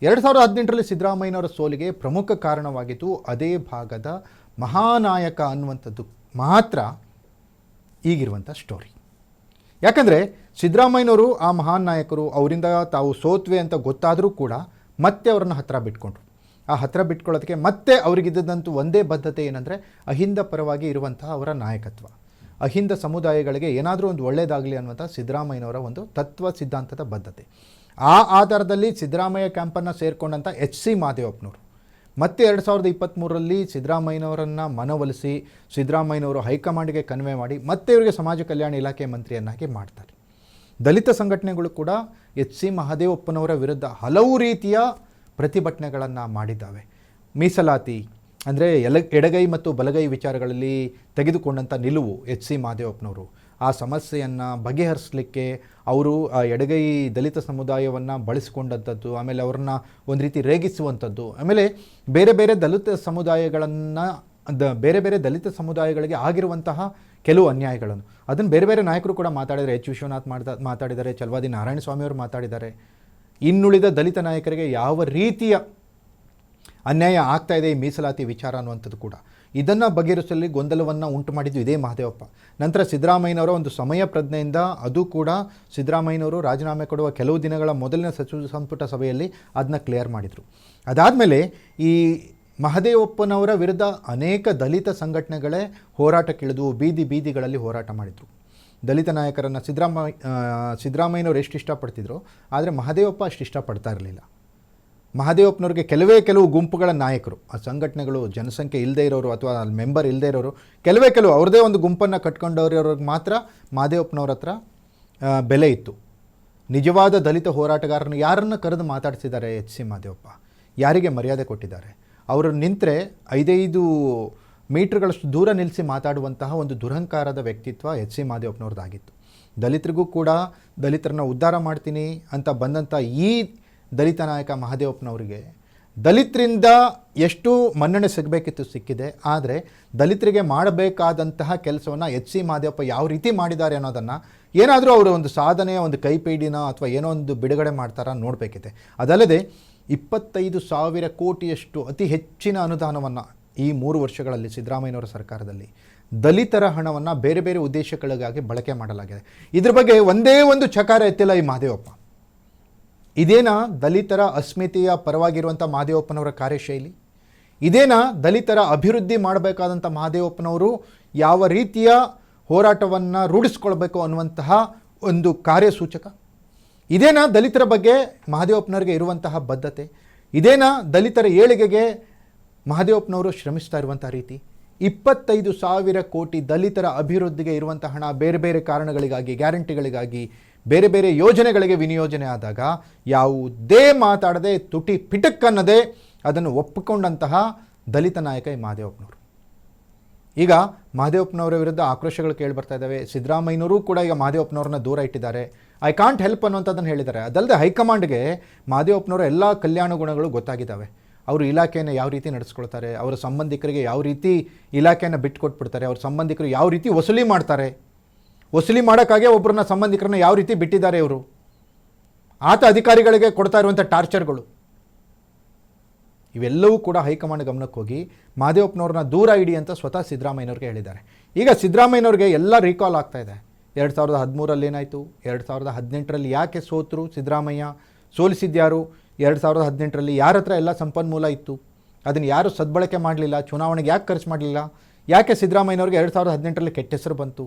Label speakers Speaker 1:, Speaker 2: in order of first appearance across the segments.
Speaker 1: 2018ರಲ್ಲಿ ಸಿದ್ದರಾಮಯ್ಯನವರ ಸೋಲಿಗೆ ಪ್ರಮುಖ ಕಾರಣವಾಗಿತ್ತು ಅದೇ ಭಾಗದ ಮಹಾನಾಯಕ ಅನ್ನುವಂಥದ್ದು ಮಾತ್ರ ಈಗಿರುವಂಥ ಸ್ಟೋರಿ. ಯಾಕಂದರೆ ಸಿದ್ದರಾಮಯ್ಯನವರು ಆ ಮಹಾನ್ ನಾಯಕರು, ಅವರಿಂದ ತಾವು ಸೋತ್ವೆ ಅಂತ ಗೊತ್ತಾದರೂ ಕೂಡ ಮತ್ತೆ ಅವರನ್ನು ಹತ್ತಿರ ಬಿಟ್ಕೊಂಡ್ರು. ಆ ಹತ್ತಿರ ಬಿಟ್ಕೊಳ್ಳೋದಕ್ಕೆ ಮತ್ತೆ ಅವರಿಗಿದ್ದಂತೂ ಒಂದೇ ಬದ್ಧತೆ ಏನಂದರೆ ಅಹಿಂದ ಪರವಾಗಿ ಇರುವಂತಹ ಅವರ ನಾಯಕತ್ವ, ಅಹಿಂದ ಸಮುದಾಯಗಳಿಗೆ ಏನಾದರೂ ಒಂದು ಒಳ್ಳೆಯದಾಗಲಿ ಅನ್ನುವಂಥ ಸಿದ್ದರಾಮಯ್ಯನವರ ಒಂದು ತತ್ವ ಸಿದ್ಧಾಂತದ ಬದ್ಧತೆ. ಆ ಆಧಾರದಲ್ಲಿ ಸಿದ್ದರಾಮಯ್ಯ ಕ್ಯಾಂಪನ್ನು ಸೇರಿಕೊಂಡಂಥ ಎಚ್ ಸಿ ಮಹದೇವಪ್ಪನವರು ಮತ್ತೆ 2023ರಲ್ಲಿ ಸಿದ್ದರಾಮಯ್ಯನವರನ್ನು ಮನವೊಲಿಸಿ ಸಿದ್ದರಾಮಯ್ಯನವರು ಹೈಕಮಾಂಡ್ಗೆ ಕನ್ವೆ ಮಾಡಿ ಮತ್ತೆ ಇವರಿಗೆ ಸಮಾಜ ಕಲ್ಯಾಣ ಇಲಾಖೆ ಮಂತ್ರಿಯನ್ನಾಗಿ ಮಾಡ್ತಾರೆ. ದಲಿತ ಸಂಘಟನೆಗಳು ಕೂಡ ಎಚ್ ಸಿ ಮಹದೇವಪ್ಪನವರ ವಿರುದ್ಧ ಹಲವು ರೀತಿಯ ಪ್ರತಿಭಟನೆಗಳನ್ನು ಮಾಡಿದ್ದಾವೆ. ಮೀಸಲಾತಿ ಅಂದರೆ ಎಡಗೈ ಮತ್ತು ಬಲಗೈ ವಿಚಾರಗಳಲ್ಲಿ ತೆಗೆದುಕೊಂಡಂಥ ನಿಲುವು ಎಚ್ ಸಿ ಮಹದೇವಪ್ಪನವರು, ಆ ಸಮಸ್ಯೆಯನ್ನು ಬಗೆಹರಿಸಲಿಕ್ಕೆ ಅವರು ಆ ಎಡಗೈ ದಲಿತ ಸಮುದಾಯವನ್ನು ಬಳಸಿಕೊಂಡಂಥದ್ದು, ಆಮೇಲೆ ಅವ್ರನ್ನ ಒಂದು ರೀತಿ ರೇಗಿಸುವಂಥದ್ದು, ಆಮೇಲೆ ಬೇರೆ ಬೇರೆ ದಲಿತ ಸಮುದಾಯಗಳಿಗೆ ಆಗಿರುವಂತಹ ಕೆಲವು ಅನ್ಯಾಯಗಳನ್ನು ಅದನ್ನು ಬೇರೆ ಬೇರೆ ನಾಯಕರು ಕೂಡ ಮಾತಾಡಿದ್ದಾರೆ. ಎಚ್ ವಿಶ್ವನಾಥ್ ಮಾತಾಡಿದ್ದಾರೆ, ಚಲವಾದಿ ನಾರಾಯಣ ಸ್ವಾಮಿಯವರು ಮಾತಾಡಿದ್ದಾರೆ. ಇನ್ನುಳಿದ ದಲಿತ ನಾಯಕರಿಗೆ ಯಾವ ರೀತಿಯ ಅನ್ಯಾಯ ಆಗ್ತಾ ಇದೆ ಈ ಮೀಸಲಾತಿ ವಿಚಾರ ಅನ್ನುವಂಥದ್ದು ಕೂಡ, ಇದನ್ನು ಬಗೆಹರಿಸಲಿ ಗೊಂದಲವನ್ನು ಉಂಟು ಮಾಡಿದ್ದು ಇದೇ ಮಹದೇವಪ್ಪ. ನಂತರ ಸಿದ್ದರಾಮಯ್ಯನವರ ಒಂದು ಸಮಯ ಪ್ರಜ್ಞೆಯಿಂದ ಅದು ಕೂಡ ಸಿದ್ದರಾಮಯ್ಯನವರು ರಾಜೀನಾಮೆ ಕೊಡುವ ಕೆಲವು ದಿನಗಳ ಮೊದಲಿನ ಸಚಿವ ಸಂಪುಟ ಸಭೆಯಲ್ಲಿ ಅದನ್ನ ಕ್ಲಿಯರ್ ಮಾಡಿದರು. ಅದಾದಮೇಲೆ ಈ ಮಹದೇವಪ್ಪನವರ ವಿರುದ್ಧ ಅನೇಕ ದಲಿತ ಸಂಘಟನೆಗಳೇ ಹೋರಾಟಕ್ಕಿಳಿದು ಬೀದಿಗಳಲ್ಲಿ ಹೋರಾಟ ಮಾಡಿದರು. ದಲಿತ ನಾಯಕರನ್ನು ಸಿದ್ದರಾಮಯ್ಯನವರು ಎಷ್ಟು ಇಷ್ಟಪಡ್ತಿದ್ರು, ಆದರೆ ಮಹದೇವಪ್ಪ ಅಷ್ಟು ಇಷ್ಟಪಡ್ತಾ ಇರಲಿಲ್ಲ. ಮಹದೇವಪ್ಪನವ್ರಿಗೆ ಕೆಲವು ಗುಂಪುಗಳ ನಾಯಕರು, ಆ ಸಂಘಟನೆಗಳು ಜನಸಂಖ್ಯೆ ಇಲ್ಲದೇ ಇರೋರು ಅಥವಾ ಮೆಂಬರ್ ಇಲ್ಲದೇ ಇರೋರು ಕೆಲವು ಅವ್ರದ್ದೇ ಒಂದು ಗುಂಪನ್ನು ಕಟ್ಕೊಂಡವ್ರಿಗೆ ಮಾತ್ರ ಮಹದೇವಪ್ಪನವ್ರ ಹತ್ರ ಬೆಲೆ ಇತ್ತು. ನಿಜವಾದ ದಲಿತ ಹೋರಾಟಗಾರರನ್ನು ಯಾರನ್ನು ಕರೆದು ಮಾತಾಡಿಸಿದ್ದಾರೆ ಎಚ್ ಸಿ ಮಹದೇವಪ್ಪ, ಯಾರಿಗೆ ಮರ್ಯಾದೆ ಕೊಟ್ಟಿದ್ದಾರೆ? ಅವರು ನಿಂತರೆ 5 ಮೀಟರ್ಗಳಷ್ಟು ದೂರ ನಿಲ್ಲಿಸಿ ಮಾತಾಡುವಂತಹ ಒಂದು ದುರಹಂಕಾರದ ವ್ಯಕ್ತಿತ್ವ ಎಚ್ ಸಿ ಮಹದೇವಪ್ಪನವ್ರದ್ದಾಗಿತ್ತು. ದಲಿತರಿಗೂ ಕೂಡ ದಲಿತರನ್ನ ಉದ್ಧಾರ ಮಾಡ್ತೀನಿ ಅಂತ ಬಂದಂಥ ಈ ದಲಿತ ನಾಯಕ ಮಹದೇವಪ್ಪನವರಿಗೆ ದಲಿತರಿಂದ ಎಷ್ಟು ಮನ್ನಣೆ ಸಿಗಬೇಕಿತ್ತು ಸಿಕ್ಕಿದೆ, ಆದರೆ ದಲಿತರಿಗೆ ಮಾಡಬೇಕಾದಂತಹ ಕೆಲಸವನ್ನು ಎಚ್ ಸಿ ಮಹದೇವಪ್ಪ ಯಾವ ರೀತಿ ಮಾಡಿದ್ದಾರೆ ಅನ್ನೋದನ್ನು ಏನಾದರೂ ಅವರು ಒಂದು ಸಾಧನೆಯ ಒಂದು ಕೈಪಿಡಿನ ಅಥವಾ ಏನೋ ಒಂದು ಬಿಡುಗಡೆ ಮಾಡ್ತಾರ ನೋಡಬೇಕಿದೆ. ಅದಲ್ಲದೆ 25,000 ಕೋಟಿಯಷ್ಟು ಅತಿ ಹೆಚ್ಚಿನ ಅನುದಾನವನ್ನು ಈ 3 ವರ್ಷಗಳಲ್ಲಿ ಸಿದ್ದರಾಮಯ್ಯನವರ ಸರ್ಕಾರದಲ್ಲಿ ದಲಿತರ ಹಣವನ್ನು ಬೇರೆ ಬೇರೆ ಉದ್ದೇಶಗಳಿಗಾಗಿ ಬಳಕೆ ಮಾಡಲಾಗಿದೆ. ಇದ್ರ ಬಗ್ಗೆ ಒಂದೇ ಒಂದು ಚಕಾರ ಎತ್ತಿಲ್ಲ ಈ ಮಹದೇವಪ್ಪ. ಇದೇನಾ ದಲಿತರ ಅಸ್ಮಿತೆಯ ಪರವಾಗಿರುವಂಥ ಮಹದೇವಪ್ಪನವರ ಕಾರ್ಯಶೈಲಿ? ಇದೇನಾ ದಲಿತರ ಅಭಿವೃದ್ಧಿ ಮಾಡಬೇಕಾದಂಥ ಮಹದೇವಪ್ಪನವರು ಯಾವ ರೀತಿಯ ಹೋರಾಟವನ್ನು ರೂಢಿಸ್ಕೊಳ್ಬೇಕು ಅನ್ನುವಂತಹ ಒಂದು ಕಾರ್ಯಸೂಚಕ? ಇದೇನಾ ದಲಿತರ ಬಗ್ಗೆ ಮಹದೇವಪ್ಪನವರಿಗೆ ಇರುವಂತಹ ಬದ್ಧತೆ? ಇದೇನಾ ದಲಿತರ ಏಳಿಗೆಗೆ ಮಹದೇವಪ್ಪನವರು ಶ್ರಮಿಸ್ತಾ ಇರುವಂಥ ರೀತಿ? 25,000 ಕೋಟಿ ದಲಿತರ ಅಭಿವೃದ್ಧಿಗೆ ಇರುವಂಥ ಹಣ ಬೇರೆ ಬೇರೆ ಕಾರಣಗಳಿಗಾಗಿ, ಗ್ಯಾರಂಟಿಗಳಿಗಾಗಿ, ಬೇರೆ ಬೇರೆ ಯೋಜನೆಗಳಿಗೆ ವಿನಿಯೋಜನೆ ಆದಾಗ ಯಾವುದೇ ಮಾತಾಡದೆ ತುಟಿ ಪಿಟಕ್ಕನ್ನದೇ ಅದನ್ನು ಒಪ್ಪಿಕೊಂಡಂತಹ ದಲಿತ ನಾಯಕ ಈ ಮಹದೇವಪ್ಪನವರು. ಈಗ ಮಹದೇವಪ್ಪನವರ ವಿರುದ್ಧ ಆಕ್ರೋಶಗಳು ಕೇಳಿಬರ್ತಾ ಇದ್ದಾವೆ. ಸಿದ್ದರಾಮಯ್ಯನವರು ಕೂಡ ಈಗ ಮಹದೇವಪ್ಪನವ್ರನ್ನ ದೂರ ಇಟ್ಟಿದ್ದಾರೆ. ಐ ಕಾಂಟ್ ಹೆಲ್ಪ್ ಅನ್ನುವಂಥದ್ದನ್ನು ಹೇಳಿದ್ದಾರೆ. ಅದಲ್ಲದೆ ಹೈಕಮಾಂಡ್ಗೆ ಮಹದೇವಪ್ಪನವರ ಎಲ್ಲ ಕಲ್ಯಾಣ ಗುಣಗಳು ಗೊತ್ತಾಗಿದ್ದಾವೆ. ಅವರು ಇಲಾಖೆಯನ್ನು ಯಾವ ರೀತಿ ನಡೆಸ್ಕೊಳ್ತಾರೆ, ಅವರ ಸಂಬಂಧಿಕರಿಗೆ ಯಾವ ರೀತಿ ಇಲಾಖೆಯನ್ನು ಬಿಟ್ಟುಕೊಟ್ಬಿಡ್ತಾರೆ, ಅವ್ರ ಸಂಬಂಧಿಕರು ಯಾವ ರೀತಿ ವಸೂಲಿ ಮಾಡ್ತಾರೆ, ವಸೂಲಿ ಮಾಡೋಕ್ಕಾಗೆ ಒಬ್ಬರನ್ನ ಸಂಬಂಧಿಕರನ್ನ ಯಾವ ರೀತಿ ಬಿಟ್ಟಿದ್ದಾರೆ ಇವರು, ಆತ ಅಧಿಕಾರಿಗಳಿಗೆ ಕೊಡ್ತಾ ಇರುವಂಥ ಟಾರ್ಚರ್ಗಳು, ಇವೆಲ್ಲವೂ ಕೂಡ ಹೈಕಮಾಂಡ್ ಗಮನಕ್ಕೆ ಹೋಗಿ ಮಹದೇವಪ್ಪನವ್ರನ್ನ ದೂರ ಇಡಿ ಅಂತ ಸ್ವತಃ ಸಿದ್ದರಾಮಯ್ಯನವ್ರಿಗೆ ಹೇಳಿದ್ದಾರೆ. ಈಗ ಸಿದ್ದರಾಮಯ್ಯನವ್ರಿಗೆ ಎಲ್ಲ ರೀಕಾಲ್ ಆಗ್ತಾ ಇದೆ. 2013ರಲ್ಲಿ ಏನಾಯಿತು, 2018ರಲ್ಲಿ ಯಾಕೆ ಸೋತರು ಸಿದ್ದರಾಮಯ್ಯ, ಸೋಲಿಸಿದ್ಯಾರು, 2018ರಲ್ಲಿ ಯಾರ ಹತ್ರ ಎಲ್ಲ ಸಂಪನ್ಮೂಲ ಇತ್ತು, ಅದನ್ನು ಯಾರು ಸದ್ಬಳಕೆ ಮಾಡಲಿಲ್ಲ, ಚುನಾವಣೆಗೆ ಯಾಕೆ ಖರ್ಚು ಮಾಡಲಿಲ್ಲ, ಯಾಕೆ ಸಿದ್ದರಾಮಯ್ಯನವ್ರಿಗೆ 2018ರಲ್ಲಿ ಕೆಟ್ಟ ಹೆಸರು ಬಂತು,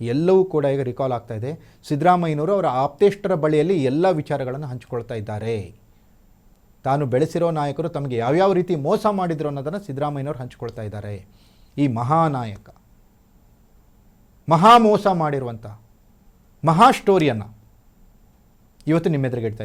Speaker 1: ಎಲ್ಲವೂ ಕೂಡ ಈಗ ರಿಕಾಲ್ ಆಗ್ತಾ ಇದೆ. ಸಿದ್ದರಾಮಯ್ಯನವರು ಅವರ ಆಪ್ತೇಷ್ಟರ ಬಳಿಯಲ್ಲಿ ಎಲ್ಲ ವಿಚಾರಗಳನ್ನು ಹಂಚಿಕೊಳ್ತಾ ಇದ್ದಾರೆ. ತಾನು ಬೆಳೆಸಿರೋ ನಾಯಕರು ತಮಗೆ ಯಾವ್ಯಾವ ರೀತಿ ಮೋಸ ಮಾಡಿದ್ರು ಅನ್ನೋದನ್ನು ಸಿದ್ದರಾಮಯ್ಯನವರು ಹಂಚಿಕೊಳ್ತಾ ಇದ್ದಾರೆ. ಈ ಮಹಾನಾಯಕ ಮಹಾ ಮೋಸ ಮಾಡಿರುವಂಥ ಮಹಾ ಸ್ಟೋರಿಯನ್ನು ಇವತ್ತು ನಿಮ್ಮೆದುರಿಗೆ ಇಡ್ತಾ ಇದ್ದೀವಿ.